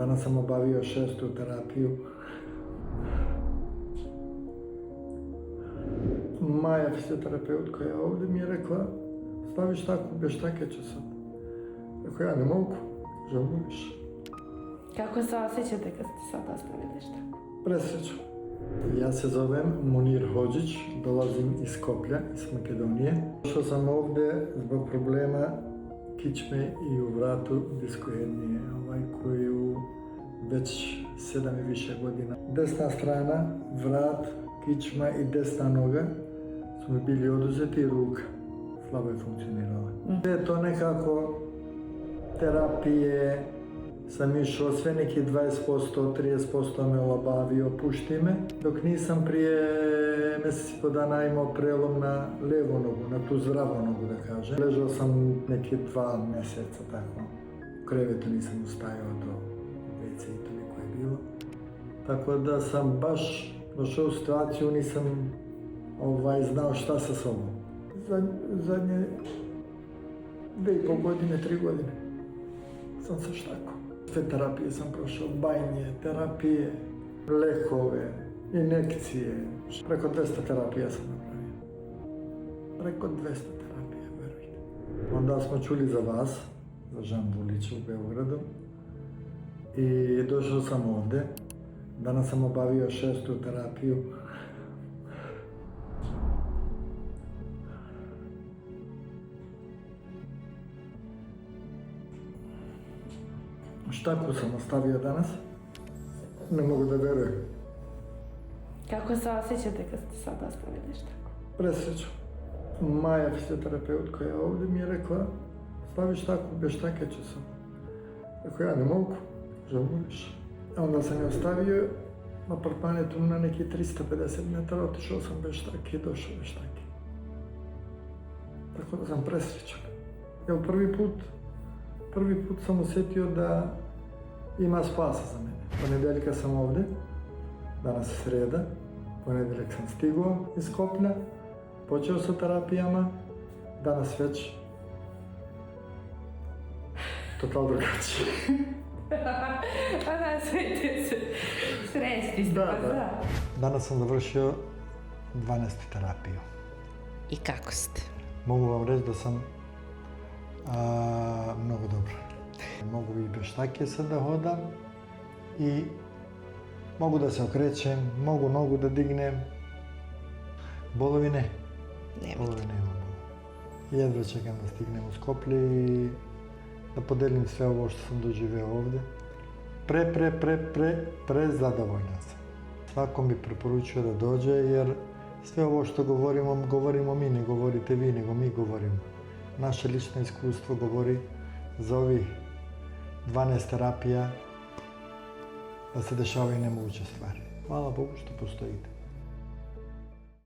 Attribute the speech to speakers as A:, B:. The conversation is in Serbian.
A: Danas sam obavio 6. terapiju. Maja, fizioterapeutka, je ovdje mi je rekla, stavi štaku, vještake ću sad. Rekao, ja ne mogu, žalumiš.
B: Kako se osjećate kad ste sad ostavili vještaku?
A: Presreću. Ja se zovem Munir Hodžić, dolazim iz Skoplja, iz Makedonije. Došao sam ovdje zbog problema kičme i u vratu diskohernije, koju već 7 i više godina. Desna strana, vrat, kičma i desna noga su mi bili oduzeti i ruka slabo je funkcionirala. Je to nekako terapije, sam išao sve neki 20%, 30% me olabavio, pušti me. Dok nisam prije mjesec i po dana imao prelom na lijevu nogu, na tu zdravu nogu da kažem. Ležao sam neki 2 mjeseca tako. U krevetu nisam ustajao do WC i toliko je bilo. Tako da sam baš došao u situaciju, nisam znao šta sa sobom. Zadnje 2,5 godine, 3 godine sam se štakao. Sve terapije sam prošao, bajnje, terapije, lekove, injekcije. Preko 200 terapija sam napravio. Preko 200 terapija, verujte. Onda smo čuli za vas, za Žan Bulića u Beogradu. I došao sam ovdje. Danas sam obavio 6. terapiju. Štaku sam ostavio danas. Ne mogu da verujem.
B: Kako se osjećate kad ste sad ostavili vještaku?
A: Presreću. Maja, fizioterapeutka, je ovdje mi je rekla, stavi štaku, vještake ću sad. Rekao, ja ne mogu, žalumiš. Onda sam je ostavio, apartman je tu na neki 350 metara, otišao sam bez štake i došao bez štake. Tako da sam presrećan. Jer prvi put sam osjetio da ima spasa za mene. Ponedjeljka sam ovdje, danas je sreda, ponedjeljak sam stigao iz Skoplja, počeo sa terapijama, danas već totalno drugačije.
B: Ona svete se sresti ste.
A: Da. Danas sam završio 12. terapiju.
B: I kako ste?
A: Mogu vam reći da sam mnogo dobro. Mogu i bez štake sad da hodam i mogu da se okrećem, mogu nogu da dignem. Bolovi ne. Bolovi nemam. Jedva čekam da stignem u Skoplje i da podelim sve ovo što sam doživio ovdje. Zadovoljan sam. Svakom bi preporučio da dođe jer sve ovo što govorimo mi, ne govorite vi, nego mi govorimo. Naše lično iskustvo govori za ovih 12 terapija da se dešavaju nemoguće stvari. Hvala Bogu što postojite.